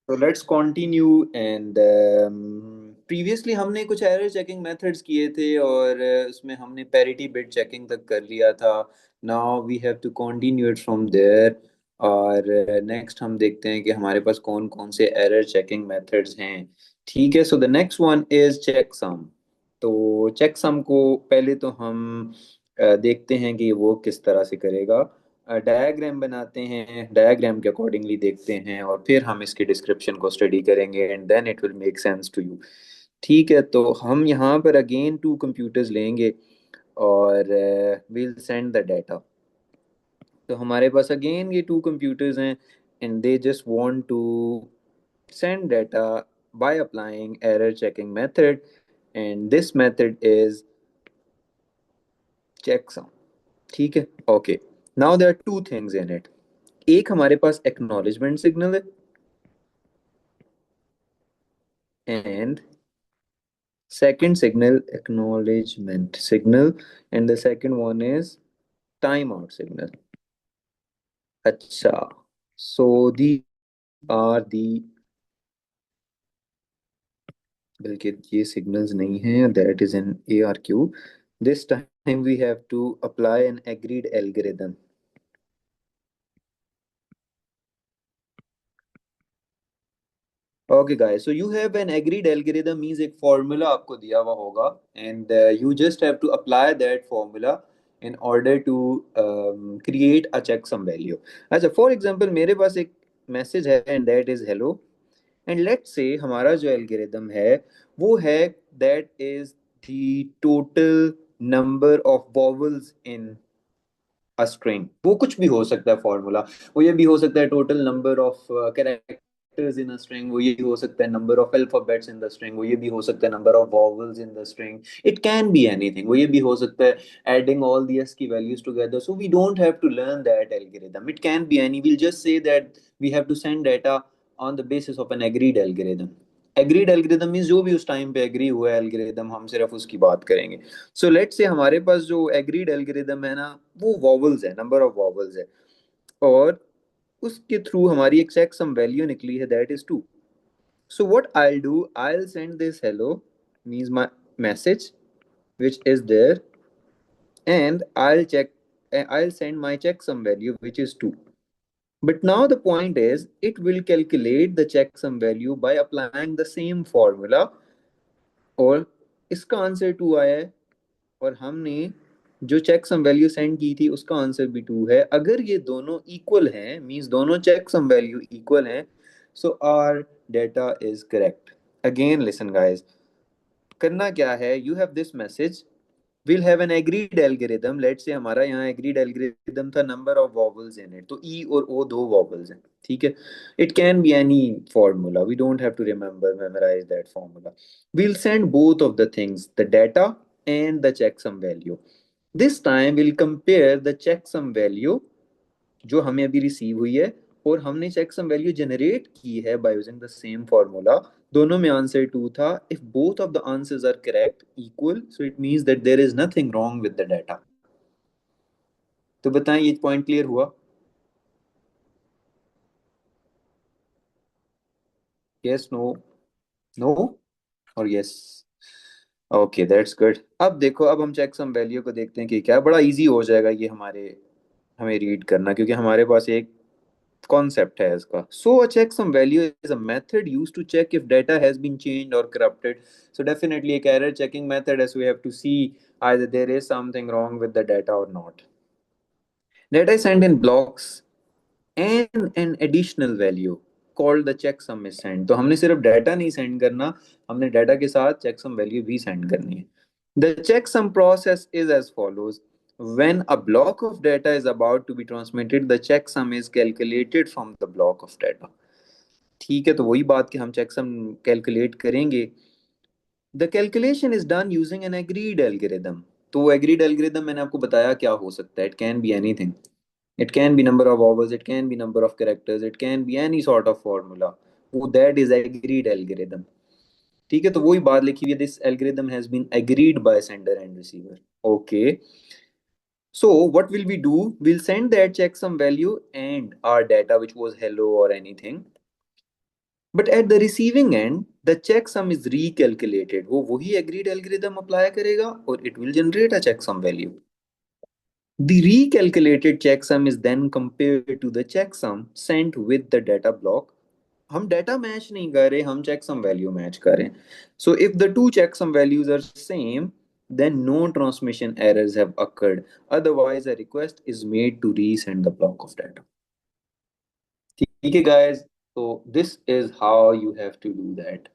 तो let's continue and previously हमने कुछ एरर चेकिंग मेथड्स किए थे और उसमें हमने पैरिटी बिट चेकिंग तक कर लिया था। Now we have to continue it from there. और नेक्स्ट हम देखते हैं कि हमारे पास कौन कौन से एरर चेकिंग मेथड्स हैं। ठीक है, so the next one is checksum. तो चेक सम को पहले तो हम देखते हैं कि वो किस तरह से करेगा। डायग्राम बनाते हैं, डायग्राम के अकॉर्डिंगली देखते हैं और फिर हम इसके डिस्क्रिप्शन को स्टडी करेंगे and then it will make sense to you. ठीक है, तो हम यहाँ पर अगेन टू कंप्यूटर्स लेंगे और विल सेंड द डाटा। तो हमारे पास अगेन ये टू कंप्यूटर्स हैं and they just want to send data by applying error checking method, and this method is checksum। ठीक है, okay. Now there are two things in it. एक हमारे पास एक्नॉलेजमेंट सिग्नल है and second signal acknowledgement signal, and the second one is timeout signal। अच्छा, so these are the, बल्कि ये signals नहीं हैं, that is an ARQ। this time we have to apply an agreed algorithm। Okay guys, so you have an agreed algorithm means एक formula आपको दिया हुआ होगा and you just have to apply that formula in order to create a checksum value. अच्छा, for example मेरे पास एक message है and that is hello, and let's say हमारा जो एल्गोरिथम है वो है that is the total number of vowels in a string. वो कुछ भी हो सकता है फॉर्मूला। वो ये भी हो सकता है total number of characters in a string, वो ये भी हो सकता है number of alphabets in the string, वो ये भी हो सकता है number of vowels in the string. It can be anything. वो ये भी हो सकता है एडिंग ऑल दी एस की values together. So we don't have to learn that algorithm, it can be any. Will just say that we have to send data on the basis of an agreed algorithm. Agreed algorithm means जो भी उस time पे agree हुआ है algorithm, हम सिर्फ उसकी बात करेंगे। सो लेट से हमारे पास जो एग्रीड एल्गोरिदम है ना, वो वॉवल्स है, नंबर ऑफ वॉवल्स है, और उसके थ्रू हमारी एक चेक सम वैल्यू निकली है that is 2। So what I do, I will send this hello means my message which is there, and I'll send my checksum value which is 2। but now the point is it will calculate the checksum value by applying the same formula, और इसका answer 2 आया है और हमने जो check sum value send की थी उसका आंसर भी 2 है। अगर ये दोनों इक्वल हैं मींस दोनों चेक सम वैल्यू इक्वल हैं, so our data is correct. Again listen guys, करना क्या है, you have this message, we'll have an agreed algorithm। Let's say हमारा यहाँ agreed algorithm था number of vowels in it, तो E और O दो वॉवल्स हैं। ठीक है, it can be any formula, we don't have to remember memorize that formula। we'll send both of the things, the data and the checksum value। this time we'll compare the checksum value जो हमें अभी receive हुई है और हमने checksum value generate की है by using the same formula. दोनों में आंसर 2 था। If both of the answers are correct equal, so it means that there is nothing wrong with the data. तो बताएं, ये पॉइंट क्लियर हुआ? यस, नो, नो और यस? Okay, that's good. अब देखो, अब हम चेकसम वैल्यू को देखते हैं कि क्या बड़ा इजी हो जाएगा ये हमारे हमें रीड करना, क्योंकि हमारे पास एक कॉन्सेप्ट है इसका। सो अ checksum value is a method used to check if data has been changed or corrupted। so definitely एक error checking method है, so we have to see either there is something wrong with the data or not। data is sent in blocks and an additional value called the checksum is sent। तो हमने सिर्फ data नहीं send करना, हमने data के साथ checksum value भी send करनी है। The checksum process is as follows: when a block of data is about to be transmitted, the checksum is calculated from the block of data। ठीक है, तो वही बात कि हम checksum कैलकुलेट करेंगे। The calculation is done using N agreed algorithm. तो वो एग्रीड एल्गोरिदम मैंने आपको बताया क्या हो सकता है, it can be anything. It can B number of vowels, it can be number of characters, it can be any sort of formula। वो दैट इज एग्रीड एल्गोरिदम। ठीक है, तो वही बात लिखी हुई है, this algorithm has been agreed by sender and receiver. Okay, so what will we do, we'll send that checksum value and our data which was hello or anything, but at the receiving end the check sum is recalculated, वो वही agreed algorithm apply करेगा और it will generate a check sum value. The recalculated checksum is then compared to the checksum sent with the data block. हम data match नहीं कर रहे, हम checksum value match कर रहे हैं. So if the two checksum values are same, then no transmission errors have occurred. Otherwise, a request is made to resend the block of data. ठीक है guys. So this is how you have to do that.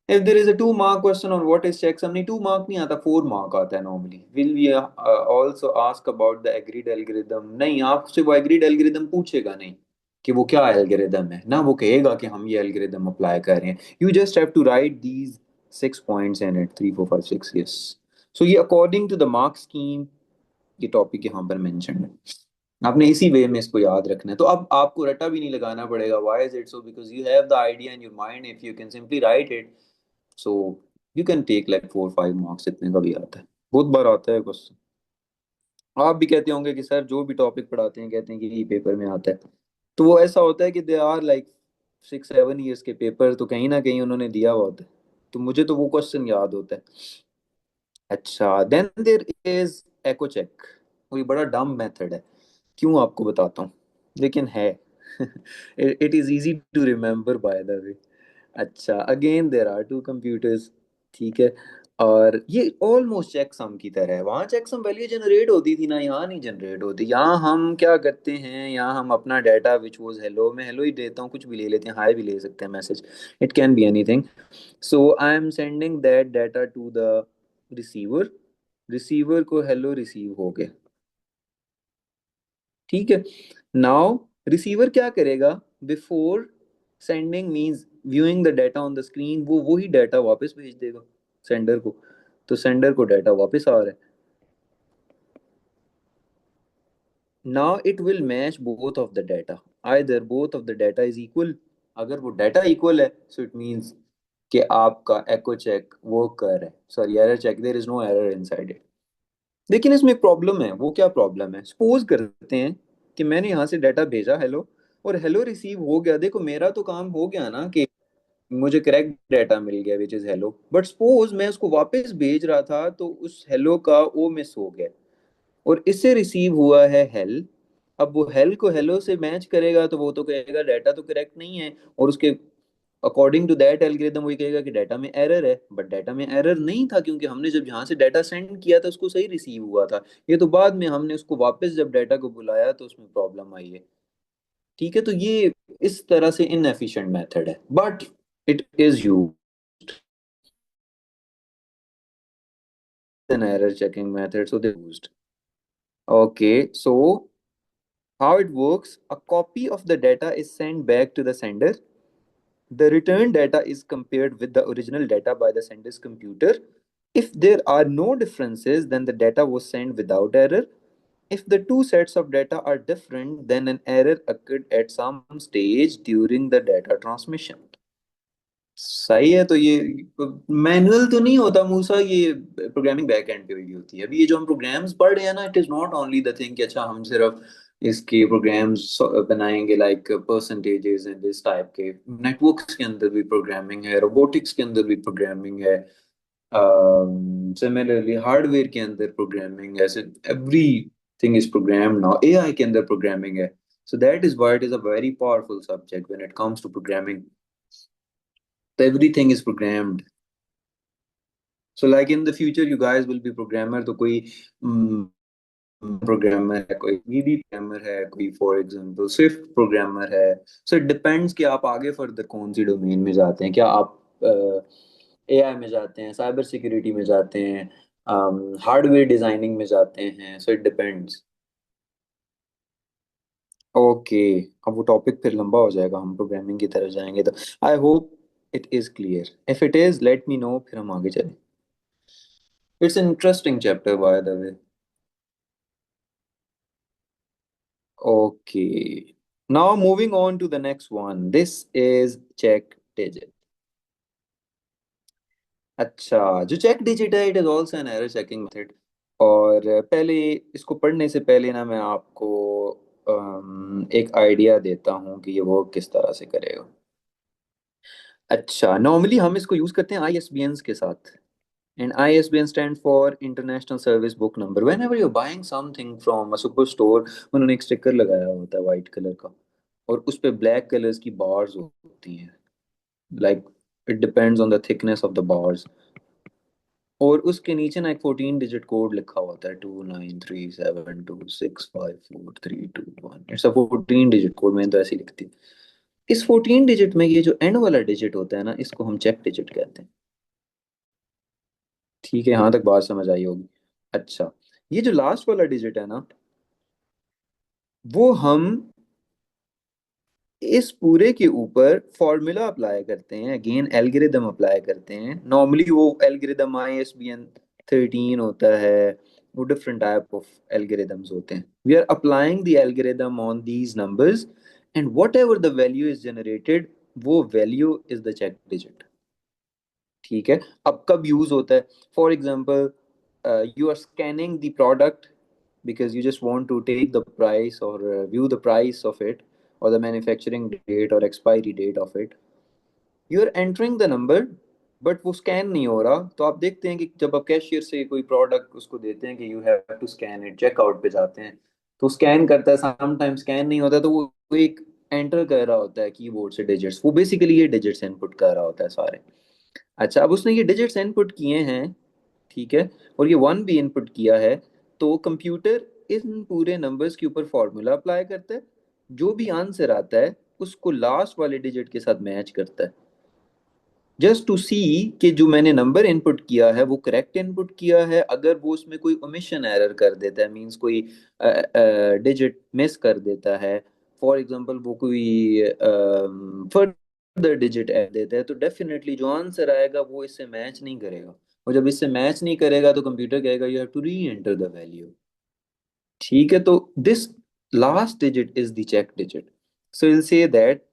If there is a 2 mark question on what is checksum, नहीं 2 mark नहीं आता, 4 mark आता है normally. Will we also ask about the agreed algorithm? नहीं, आपसे वो agreed algorithm पूछेगा नहीं कि वो क्या algorithm है ना, वो कहेगा कि हम ये algorithm apply कर रहे हैं. You just have to write these 6 points in it, 3, 4, 5, 6, yes. So ये according to the mark scheme ये टॉपिक यहाँ पर मेंशन है. आपने इसी वे में इसको याद रखना है. तो अब आपको रटा भी नहीं लगाना पड़ेगा. Why is it so? Because you have the idea in your mind. If you can simply write it, so you can take like 4, 5 marks. इतने का भी आता है, बहुत बार आता है क्वेश्चन. आप भी कहते होंगे कि सर जो भी टॉपिक पढ़ाते हैं कहते हैं कि ये पेपर में आता है. तो वो ऐसा होता है कि दे आर लाइक 6, 7 ईयर्स के पेपर, तो कहीं ना कहीं उन्होंने दिया हुआ होता है. तो मुझे तो वो क्वेश्चन याद होता है. अच्छा, then there is echo check. वो ये बड़ा डम मेथड है, क्यों आपको बताता हूँ, लेकिन है. It is easy to remember by the way. अच्छा, again there are two computers. ठीक है. और ये ऑलमोस्ट चेकसम की तरह है. वहाँ चेकसम वैल्यू जनरेट होती थी ना, यहाँ नहीं जनरेट होती. यहाँ हम क्या करते हैं, यहाँ हम अपना डाटा विच वॉज हेलो, मैं हेलो ही देता हूँ, कुछ भी ले लेते हैं, हाय भी ले सकते हैं, message, it can be anything. So I am sending that data to the receiver. Receiver को हेलो रिसीव हो गया. ठीक है. नाउ रिसीवर क्या करेगा, before sending means viewing the data on the screen, वो वही डाटा वापस भेज देगा सेंडर को. तो सेंडर को डाटा वापस आ रहा है. Now it will match both of the data. Either both of the data is equal. अगर वो डाटा इक्वल है, सो इट मींस कि आपका एको चेक वर्क कर रहा है. Sorry, error check, there is no error inside it. लेकिन इसमें एक प्रॉब्लम है. वो क्या प्रॉब्लम है? सपोज करते हैं कि मैंने यहाँ से डाटा भेजा हेलो, और हेलो रिसीव हो गया. देखो मेरा तो काम हो गया ना कि मुझे करेक्ट डाटा मिल गया which is hello. But suppose मैं उसको वापस भेज रहा था तो उस हेलो का ओ मिस हो गया, और इससे रिसीव हुआ है हेल. अब वो हेल को हेलो से मैच करेगा तो वो तो कहेगा डाटा तो करेक्ट नहीं है, और उसके अकॉर्डिंग टू दैट एल्गोरिदम वही कहेगा कि डाटा में एरर है. बट डाटा में एरर नहीं था, क्योंकि हमने जब यहाँ से डाटा सेंड किया था उसको सही रिसीव हुआ था. ये तो बाद में हमने उसको वापस जब डाटा को बुलाया तो उसमें प्रॉब्लम आई है. ठीक है. तो ये इस तरह से इनएफिशिएंट मेथड है, but it is used an error checking method, so they used. Okay, so how it works, a copy of the data is sent back to the sender. The return data is compared with the original data by the sender's computer. If there are no differences, then the data was sent without error. If the two sets of data are different, then an error occurred at some stage during the data transmission. सही है. तो ये manual तो नहीं होता मूसा, ये programming back and पे हुई होती है. अभी ये जो हम प्रोग्राम्स पढ़ रहे हैं ना, it is not only the thing कि अच्छा हम सिर्फ इसके प्रोग्राम्स बनाएंगे like percentages and this type के. नेटवर्क्स के अंदर भी प्रोग्रामिंग है, रोबोटिक्स के अंदर भी प्रोग्रामिंग है, सिमिलरली हार्डवेयर के अंदर प्रोग्रामिंग है. Everything is program now. AI के अंदर प्रोग्रामिंग है. So that is why it is a very powerful subject when it comes to programming. So everything is programmed. So like in the future you guys will be programmer. तो कोई programmer है, कोई वीबी programmer है, कोई for example Swift programmer है. So it depends कि आप आगे फर्दर कौन सी डोमेन में जाते हैं. क्या आप एआई में जाते हैं, साइबर सिक्योरिटी में जाते हैं, हार्डवेयर डिजाइनिंग में जाते हैं. So it depends. ओके. अब वो टॉपिक फिर लंबा हो जाएगा, हम प्रोग्रामिंग की तरफ जाएंगे तो. I hope it is clear. If it is let me know, फिर हम आगे चलें. It's an interesting chapter, by the way. Okay. Now moving on to the next one. This is check digit. अच्छा, जो check digit है, it is also an error checking method. और पहले इसको पढ़ने से पहले ना मैं आपको एक आइडिया देता हूँ कि ये वर्क किस तरह से करेगा. अच्छा, नॉर्मली हम इसको यूज करते हैं आईएसबीएन के साथ। And ISBN stand for international service book number. When ever you buying something from a super store, उन्होंने एक स्टिकर लगाया होता है वाइट कलर का, और उस पे ब्लैक कलर्स की बार्स होती हैं, like it depends on the thickness of the bars. और उसके नीचे ना एक 14 डिजिट कोड लिखा होता है, 2937265432 1। इट्स अ 14 डिजिट कोड, मैंने तो ऐसे ही लिखती। इस 14 डिजिट में ये जो एंड वाला डिजिट होता है ना, इसको हम चेक डिजिट कहते हैं। ठीक है, यहाँ तक बात समझ आई होगी। अच्छा, ये जो लास्ट वाला डिजिट है ना, वो हम इस पूरे के ऊपर फॉर्मूला अप्लाई करते हैं, अगेन एल्गोरिदम अप्लाई करते हैं। नॉर्मली वो एल्गोरिदम ISBN 13 होता है, वो डिफरेंट टाइप ऑफ एल्गोरिदम्स होते हैं। We are applying the algorithm on these numbers, and whatever the value is generated, वो value is the check digit. ठीक है। अब कब यूज होता है? For example, you are scanning the product because you just want to take the price or view the price of it, or the manufacturing date or expiry date of it. You are entering the number, but वो scan नहीं हो रहा। तो आप देखते हैं कि जब आप कैशियर से कोई प्रोडक्ट उसको देते हैं कि you have to scan it, checkout पे जाते हैं, तो स्कैन करता है, सम टाइम स्कैन नहीं होता, तो वो एक एंटर कर रहा होता है कीबोर्ड से डिजिट्स, वो बेसिकली ये डिजिट्स इनपुट कर रहा होता है सारे। अच्छा, अब उसने ये डिजिट्स इनपुट किए हैं, ठीक है, और ये वन भी इनपुट किया है, तो कंप्यूटर इन पूरे नंबर्स के ऊपर फॉर्मूला अप्लाई करता है। जो भी आंसर आता है उसको लास्ट वाले डिजिट के साथ मैच करता है, जस्ट टू सी कि जो मैंने नंबर इनपुट किया है वो करेक्ट इनपुट किया है। अगर वो उसमें कोई ओमिशन एरर कर देता है, मींस कोई डिजिट मिस कर देता है, फॉर एग्जांपल वो कोई फर्दर डिजिट ऐड देता है, तो डेफिनेटली जो आंसर आएगा वो इससे मैच नहीं करेगा। और जब इससे मैच नहीं करेगा तो कंप्यूटर कहेगा you have to reenter the value. ठीक है, तो this last digit is the check digit. So will say that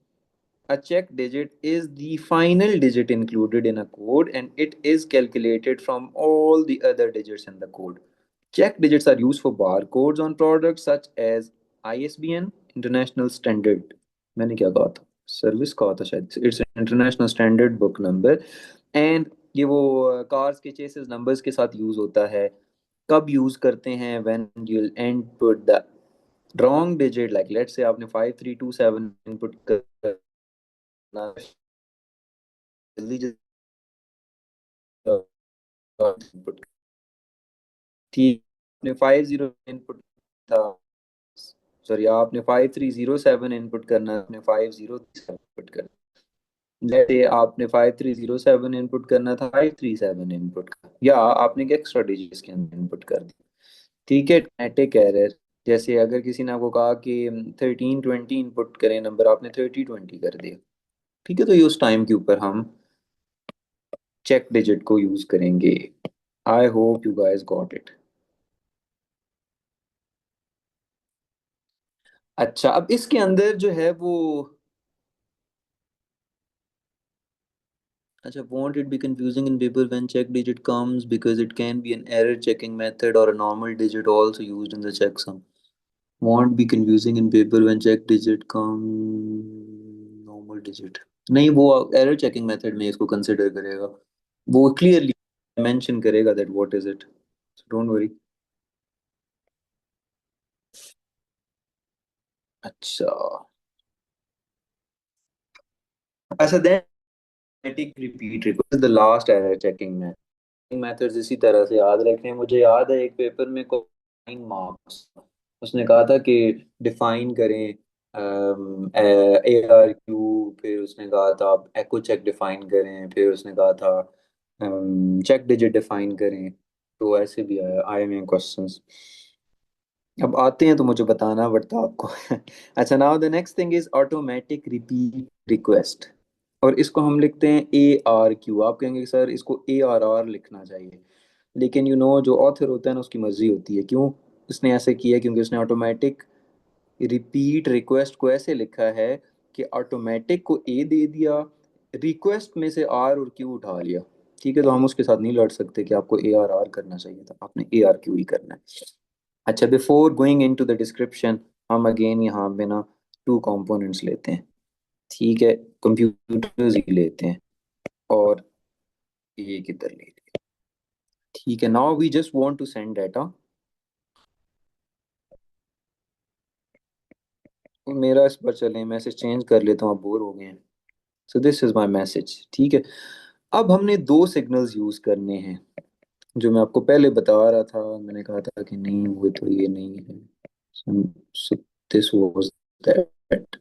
a check digit is the final digit included in a code, and it is calculated from all the other digits in the code. Check digits are used for barcodes on products such as ISBN, International Standard, मैंने क्या कहा था, service कहा था शायद, it's international standard book number. And ये वो cars के चेसेस नंबर्स के साथ यूज होता है। कब यूज करते हैं? When you input the wrong digit, like let's say आपने 5327 इनपुट करना, जल्दी इनपुट थी, आपने 50 इनपुट था, सॉरी आपने 5307 इनपुट करना, आपने 5037 इनपुट करना। जैसे आपने 5307 इनपुट करना था, 537 इनपुट का, या आपने एक एक्स्ट्रा डिजिट के अंदर इनपुट कर दिया। ठीक है, टैटिक एरर, जैसे अगर किसी ने आपको कहा कि 1320 इनपुट करें नंबर, आपने 3020 कर दिया। ठीक है, तो ये उस टाइम के ऊपर हम चेक डिजिट को यूज करेंगे। आई hope you guys got it. अच्छा, अब इसके अंदर जो है वो, अच्छा, won't it be confusing in paper when check digit comes because it can be an error checking method or a normal digit also used in the checksum? Won't be confusing in paper when check digit come normal digit, नहीं वो error checking method में इसको consider करेगा, वो clearly mention करेगा that what is it, don't worry. अच्छा, अच्छा then repeat request the last error checking methods इसी तरह से याद रखें। मुझे याद है एक पेपर में को 9 मार्क्स, उसने कहा था कि डिफाइन करें ARQ, फिर उसने कहा था आप एको चेक डिफाइन करें, फिर उसने कहा था चेक डिजिट डिफाइन करें। तो ऐसे भी आया आए हुए क्वेश्चंस। अब आते हैं तो मुझे बताना पड़ता आपको। अच्छा, now the next thing is automatic repeat request, और इसको हम लिखते हैं ARQ। आप कहेंगे सर इसको ARR लिखना चाहिए, लेकिन यू नो जो ऑथर होता है ना उसकी मर्जी होती है। क्यों उसने ऐसे किया? क्योंकि उसने ऑटोमेटिक रिपीट रिक्वेस्ट को ऐसे लिखा है कि ऑटोमेटिक को A दे दिया, रिक्वेस्ट में से R और Q उठा लिया। ठीक है, तो हम उसके साथ नहीं लड़ सकते कि आपको ARR करना चाहिए था, आपने ARQ ही करना है। अच्छा, before going into the description, हम अगेन यहाँ पे ना टू कंपोनेंट्स लेते हैं। ठीक है, कंप्यूटर्स ही लेते हैं, और ये किधर ले लिया। ठीक है, now we just want to send data. मेरा इस पर चले मैसेज चेंज कर लेता हूँ, आप बोर हो गए हैं। सो दिस इज माय मैसेज। ठीक है, अब हमने दो सिग्नल्स यूज करने हैं, जो मैं आपको पहले बता रहा था। मैंने कहा था कि नहीं हुए तो ये नहीं है। so this was that.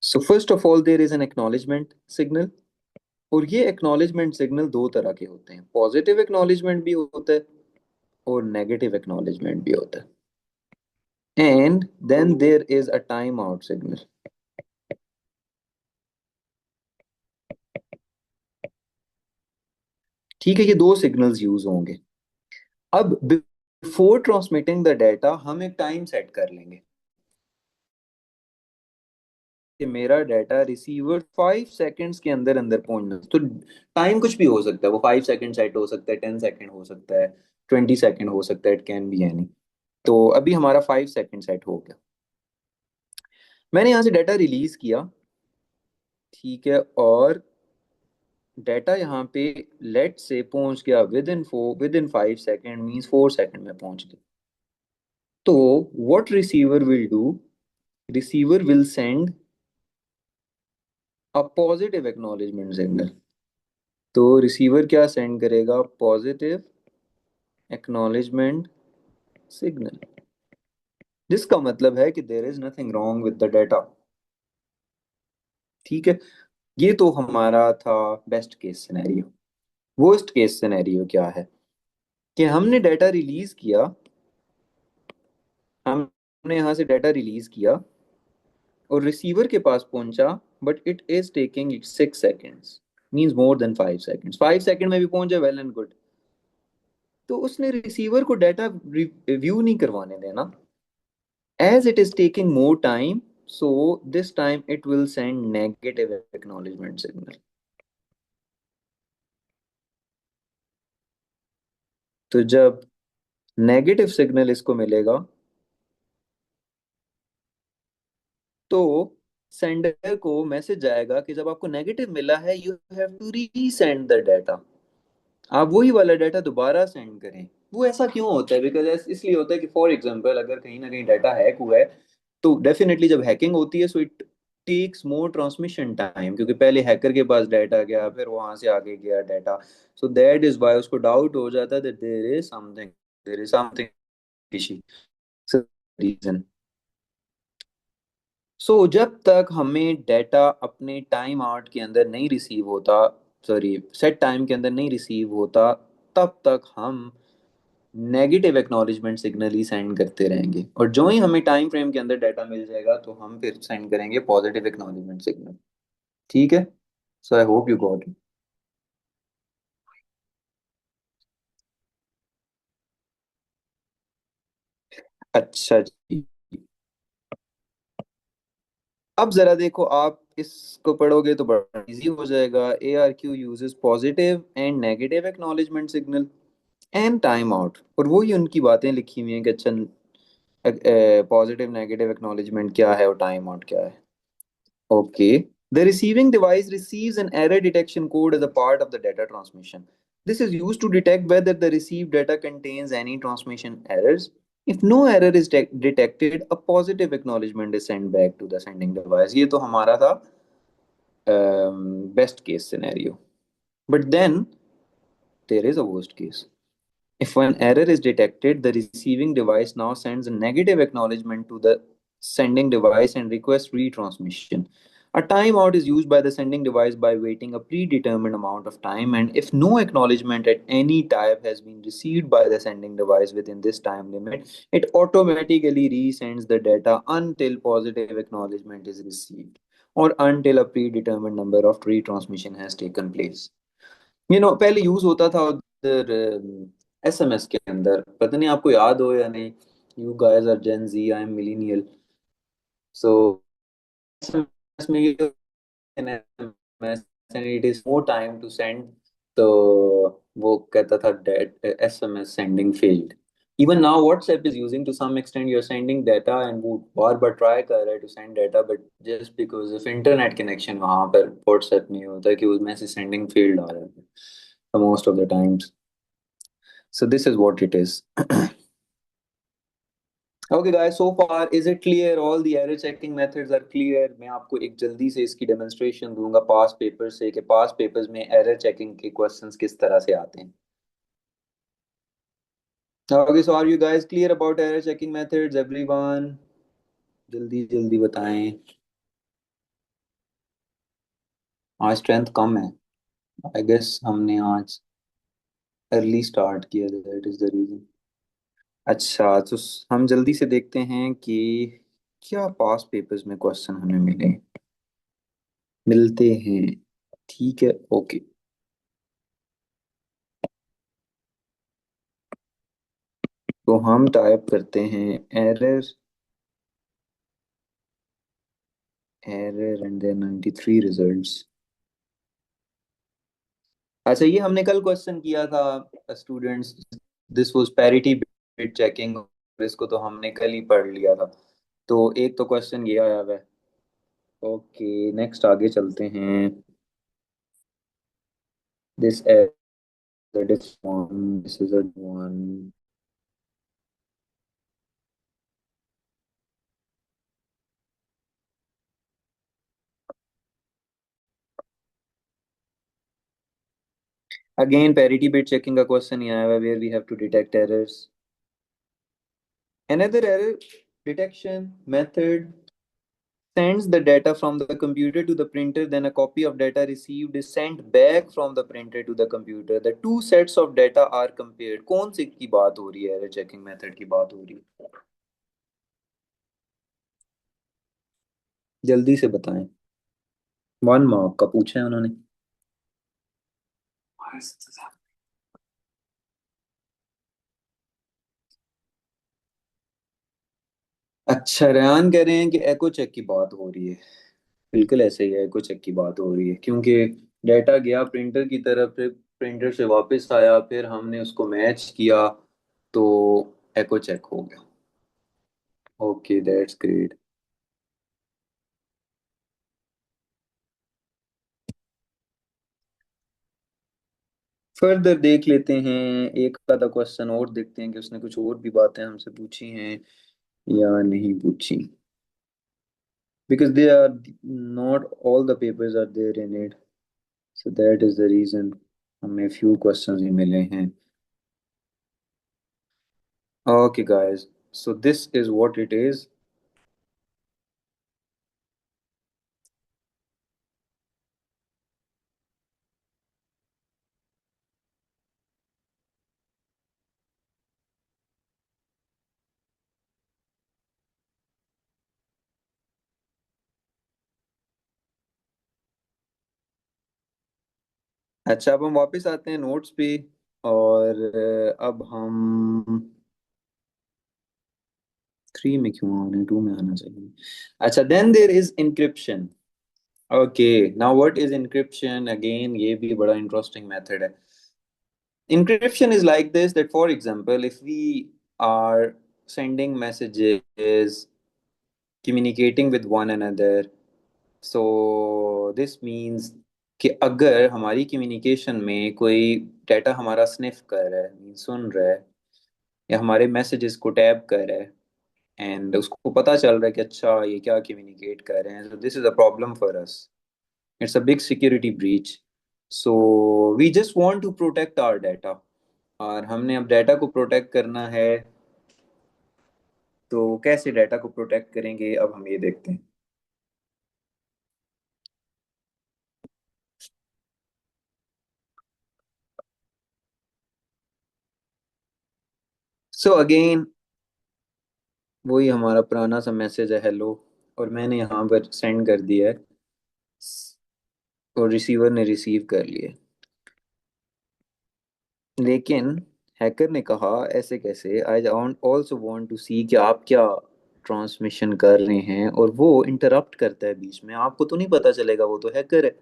So first of all there is an acknowledgement signal, और ये एक्नॉलेजमेंट सिग्नल दो तरह के होते हैं, पॉजिटिव एक्नॉलेजमेंट भी होता है और नेगेटिव एक्नॉलेजमेंट भी होता है। And then there is a time out signal. ठीक है, ये दो सिग्नल्स यूज होंगे। अब बिफोर ट्रांसमिटिंग द डाटा हम एक टाइम सेट कर लेंगे कि मेरा डाटा रिसीवर 5 सेकंड्स के अंदर अंदर पहुंचना। तो टाइम कुछ भी हो सकता है, वो 5 सेकंड सेट हो सकता है, 10 सेकंड हो सकता है, 20 सेकंड हो सकता है, इट कैन बी एनी। तो अभी हमारा 5 सेकंड सेट हो गया। मैंने यहाँ से डाटा रिलीज किया। ठीक है, और डाटा यहाँ पे लेट से पहुंच गया within 5 second, means 4 second में पहुंच गया। तो what receiver will do, receiver will send a positive acknowledgement signal. तो रिसीवर क्या सेंड करेगा, पॉजिटिव एक्नॉलेजमेंट सिग्नल, जिसका मतलब है कि there is nothing wrong with the data. ठीक है, ये तो हमारा था best case scenario. Worst case scenario क्या है, कि हमने डाटा रिलीज किया, हमने यहाँ से डाटा रिलीज किया और रिसीवर के पास पहुंचा, but it is taking 6 seconds, means more than 5 seconds. 5 second में भी पहुंच जाए, वेल एंड गुड। तो उसने रिसीवर को डाटा रिव्यू नहीं करवाने देना। As it is taking more time, so this time it will send negative acknowledgement signal। तो जब नेगेटिव सिग्नल इसको मिलेगा, तो सेंडर को मैसेज जाएगा कि जब आपको नेगेटिव मिला है, you have to resend the data. आप वही वाला डाटा दोबारा सेंड करें। वो ऐसा क्यों होता है, बिकॉज इसलिए होता है कि फॉर एग्जांपल अगर कहीं ना कहीं डाटा हैक हुआ है, तो डेफिनेटली जब हैकिंग होती है, so it takes more transmission time, क्योंकि पहले हैकर के पास डाटा गया, फिर वहां से आगे गया data. So that is why उसको डाउट हो जाता है that there is something fishy reason. सो जब तक हमें डाटा अपने टाइम आउट के अंदर नहीं रिसीव होता, सॉरी सेट टाइम के अंदर नहीं रिसीव होता, तब तक हम नेगेटिव एक्नॉलेजमेंट सिग्नल ही सेंड करते रहेंगे, और जो ही हमें टाइम फ्रेम के अंदर डाटा मिल जाएगा, तो हम फिर सेंड करेंगे पॉजिटिव एक्नॉलेजमेंट सिग्नल। ठीक है, so I hope you got it. अच्छा जी, अब जरा देखो, आप इसको पढ़ोगे तो बड़ा इजी हो जाएगा। ARQ uses positive and negative acknowledgement signal and time out, और वही उनकी बातें लिखी हुई हैं कि अच्छा पॉजिटिव नेगेटिव एक्नॉलेजमेंट क्या है और टाइम आउट क्या है। Okay. The receiving device receives an error detection code as a part of the data transmission. This is used to detect whether the received data contains any transmission errors. If no error is detected, a positive acknowledgement is sent back to the sending device. ये तो हमारा था best case scenario. But then there is a worst case. If an error is detected, the receiving device now sends a negative acknowledgement to the sending device and requests retransmission. A timeout is used by the sending device by waiting a predetermined amount of time, and if no acknowledgement at any type has been received by the sending device within this time limit, it automatically resends the data until positive acknowledgement is received or until a predetermined number of retransmission has taken place। पहले use होता था उधर SMS के अंदर, पता नहीं आपको याद हो या नहीं। You guys are Gen Z, I am millennial. So SMS में ये SMS and it is more time to send, तो वो कहता था that SMS sending failed. Even now WhatsApp is using to some extent, you're sending data and वो बार बार try कर रहा है to send data, but just because of internet connection वहाँ पर WhatsApp में होता है कि वो message sending failed आ रहा है most of the times. So this is what it is. Okay guys, so far is it clear? All the error checking methods are clear. मैं आपको एक जल्दी से इसकी demonstration दूंगा past papers से कि past papers में error checking के questions किस तरह से आते हैं. Okay, so are you guys clear about error checking methods, everyone? जल्दी जल्दी बताएं. आज स्ट्रेंथ कम है. आई गेस हमने आज अर्ली स्टार्ट किया, दैट इज द रीजन. अच्छा तो हम जल्दी से देखते हैं कि क्या पास पेपर्स में क्वेश्चन हमें मिलते हैं. ठीक है, ओके. तो हम टाइप करते हैं error error and then 93 results. अच्छा, ये हमने कल क्वेश्चन किया था students. This was parity bit checking. इसको तो हमने कल ही पढ़ लिया था. तो एक तो क्वेश्चन ये आया हुआ है. ओके, नेक्स्ट आगे चलते हैं. This this one, this is a one. Again, parity bit checking का question ही आया हुआ है where we have to detect errors. Another error detection method sends the data from the computer to the printer, then a copy of data received is sent back from the printer to the computer. The two sets of data are compared. कौन सी की बात हो रही है? error checking method की बात हो रही है. जल्दी से बताएं. 1 मार्क का पूछा है उन्होंने. अच्छा, रेहान कह रहे हैं कि एको चेक की बात हो रही है. बिल्कुल ऐसे ही है, एको चेक की बात हो रही है क्योंकि डाटा गया प्रिंटर की तरफ, फिर प्रिंटर से वापस आया, फिर हमने उसको मैच किया, तो एको चेक हो गया. Okay, that's great. फर्दर देख लेते हैं. एक आधा क्वेश्चन और देखते हैं कि उसने कुछ और भी बातें हमसे पूछी हैं या नहीं पूछी. Because they are not all the papers are there in it, so that is the reason हमें फ्यू क्वेश्चंस ही मिले हैं. Okay guys, so this is what it is. अच्छा, अब हम वापस आते हैं नोट्स पे. और अब हम 3 में क्यों आ रहे हैं, 2 में आना चाहिए. अच्छा, then there is encryption. Okay, now what is encryption? Again ये भी बड़ा इंटरेस्टिंग मेथड है. Encryption is like this, that for example, if we are sending messages, communicating with one another, so this means कि अगर हमारी communication में कोई data हमारा स्निफ कर रहा है, सुन रहा है, या हमारे मैसेजेस को टैप कर रहा है, एंड उसको पता चल रहा है कि अच्छा ये क्या कम्युनिकेट कर रहे हैं, so this is a problem for us. It's a big security breach. So we just want to protect our data. और हमने अब डाटा को प्रोटेक्ट करना है. तो कैसे डाटा को प्रोटेक्ट करेंगे, अब हम ये देखते हैं. सो अगेन वही हमारा पुराना सा मैसेज है, हेलो, और मैंने यहाँ पर सेंड कर दिया है और रिसीवर ने रिसीव कर लिया. लेकिन हैकर ने कहा ऐसे कैसे, आई ऑल्सो वांट टू सी कि आप क्या ट्रांसमिशन कर रहे हैं, और वो इंटरप्ट करता है बीच में. आपको तो नहीं पता चलेगा, वो तो हैकर है.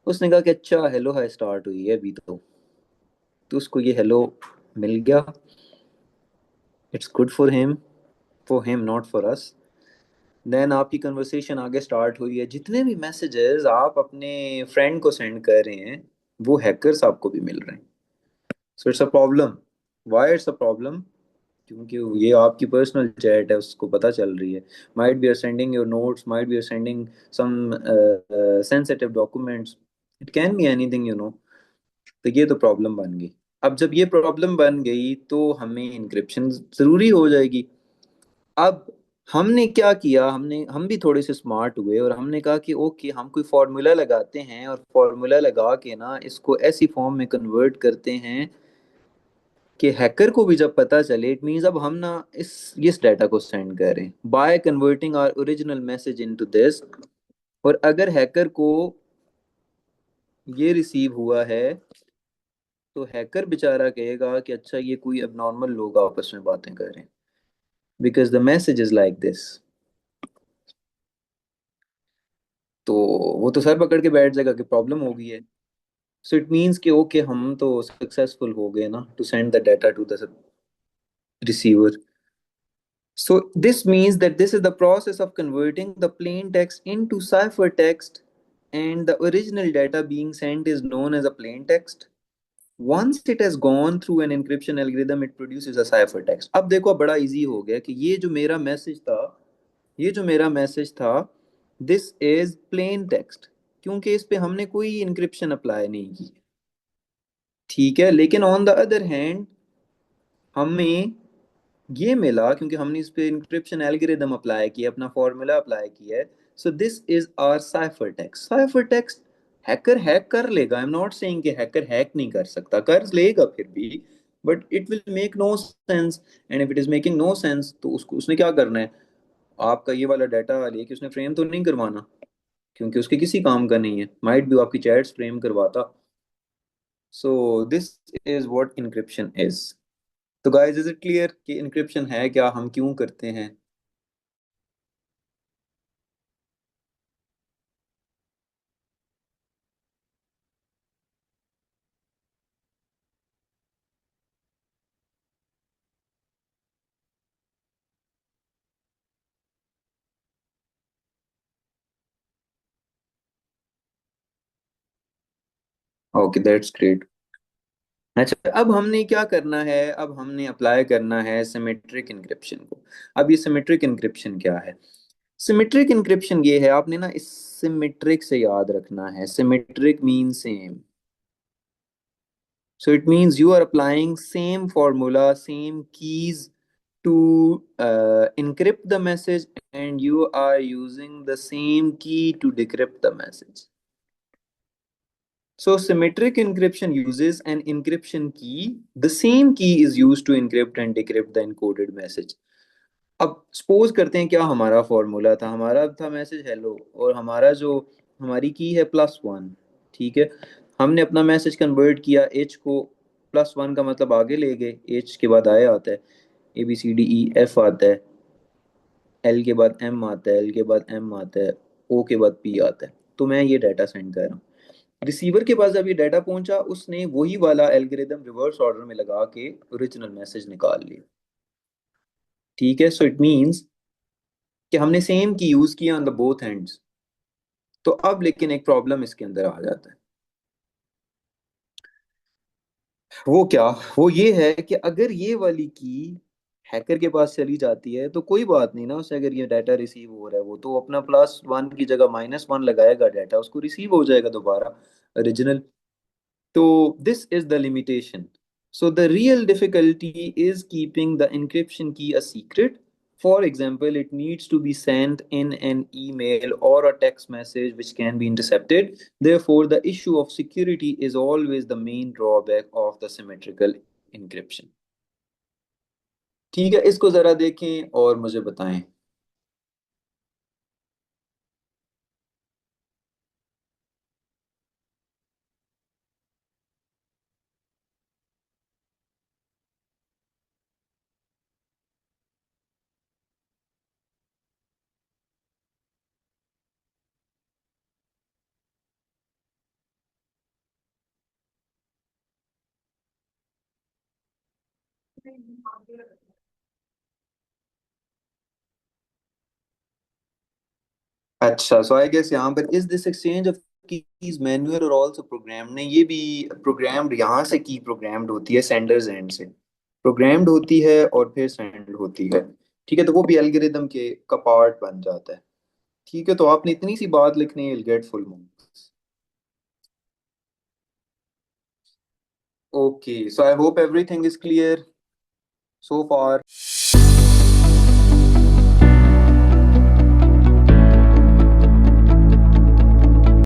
उसने कहा कि अच्छा हेलो हाय स्टार्ट हुई है अभी तो उसको ये हेलो मिल गया. It's good for him not for us. Then आपकी कन्वर्सेशन आगे स्टार्ट हुई है, जितने भी मैसेजेस आप अपने फ्रेंड को सेंड कर रहे हैं वो हैकर्स आपको भी मिल रहे हैं। So it's a problem. Why it's a problem? क्योंकि ये आपकी पर्सनल चैट है, उसको पता चल रही है। Might be are sending your notes, might be are sending some sensitive documents, it can be anything you know. तो ये तो प्रॉब्लम बन गई। अब जब ये प्रॉब्लम बन गई तो हमें इंक्रिप्शन जरूरी हो जाएगी। अब हमने क्या किया, हम भी थोड़े से स्मार्ट हुए और हमने कहा कि ओके हम कोई फॉर्मूला लगाते हैं और फॉर्मूला लगा के ना इसको ऐसी फॉर्म में कन्वर्ट करते हैं कि हैकर को भी जब पता चले, इट मींस अब हम ना इस डाटा को सेंड करें by converting our original message into this. और अगर हैकर को ये रिसीव हुआ है तो हैकर बेचारा कहेगा कि अच्छा ये कोई अब लोग आपस में बातें कर रहे हैं, because the message is like this. तो वो तो सर पकड़ के बैठ जाएगा कि प्रॉब्लम हो गई है। सो इट मीन्स कि ओके हम तो सक्सेसफुल हो गए ना to send the data to the receiver. So this means that this is the process of converting the plain text into ciphertext, and the original data being sent is known as a plain text. Once it has gone through an encryption algorithm, it produces a ciphertext. अब देखो बड़ा easy हो गया कि ये जो मेरा message था, दिस इज प्लेन टेक्स्ट, क्योंकि इस पे हमने कोई इंक्रिप्शन अप्लाई नहीं की। ठीक है, लेकिन ऑन द अदर हैंड हमें ये मिला क्योंकि हमने इस पे इंक्रिप्शन एल्गोरिदम अप्लाई किया, अपना फॉर्मूला अप्लाई किया है। So this is our cipher text. Cipher text hacker hack कर लेगा, आई एम नॉट सेइंग कि हैकर हैक नहीं कर सकता, कर लेगा फिर भी, but it will make no sense. And if it is making no sense तो उसको उसने क्या करना है, आपका ये वाला डाटा लेके उसने फ्रेम तो नहीं करवाना, क्योंकि उसके किसी काम का नहीं है। माइट भी आपकी चैट्स फ्रेम करवाता। So this is what encryption is. तो गाइस इज इट क्लियर कि इंक्रिप्शन है क्या, हम क्यों करते हैं? Okay that's great. अच्छा, अब हमने क्या करना है, अब हमने अप्लाई करना है सिमेट्रिक इंक्रिप्शन को। अब ये सिमेट्रिक इंक्रिप्शन क्या है? सिमेट्रिक इंक्रिप्शन ये है, आपने ना इस सिमेट्रिक से याद रखना है, symmetric mean same. So it means you are applying same formula, same keys to encrypt the message, and you are using the same key to decrypt the message. So symmetric encryption uses an encryption key. The same key is used to encrypt and decrypt the encoded message. अब suppose करते हैं क्या हमारा formula था, हमारा था message hello, और हमारा जो हमारी की है +1। ठीक है, हमने अपना मैसेज कन्वर्ट किया एच को, +1 का मतलब आगे ले गए, एच के बाद आया आता है, ABCDEF आता है, एल के बाद एम आता है, एल के बाद एम आता है, ओ के बाद पी आता है। तो मैं ये डाटा सेंड कर रहा हूँ, रिसीवर के पास जब ये डाटा पहुंचा उसने वही वाला एल्गोरिदम रिवर्स ऑर्डर में लगा के ओरिजिनल मैसेज निकाल लिया। ठीक है, सो इट मींस कि हमने सेम की यूज किया ऑन द बोथ एंड्स। तो अब लेकिन एक प्रॉब्लम इसके अंदर आ जाता है। वो क्या? वो ये है कि अगर ये वाली की हैकर के पास चली जाती है तो कोई बात नहीं ना, उसे अगर ये डाटा रिसीव हो रहा है वो तो अपना +1 की जगह -1 लगाएगा, डाटा उसको रिसीव हो जाएगा दोबारा original. So this is the limitation. So the real difficulty is keeping the encryption key a secret. For example, it needs to be sent in an email or a text message which can be intercepted. Therefore, the issue of security is always the main drawback of the symmetrical encryption. ठीक है, इसको जरा देखें और मुझे बताएं। अच्छा, सो I guess यहाँ पर is this exchange of keys manual और आल्सो प्रोग्राम, नहीं ये भी प्रोग्राम्ड, यहाँ से की प्रोग्राम्ड होती है सेंडर्स एंड से, प्रोग्राम्ड होती है और फिर सेंड होती है। ठीक है, तो वो भी एल्गोरिदम के का पार्ट बन जाता है। ठीक है, तो आपने इतनी सी बात लिखनी है, get full marks. Okay, so I hope everything is clear so far.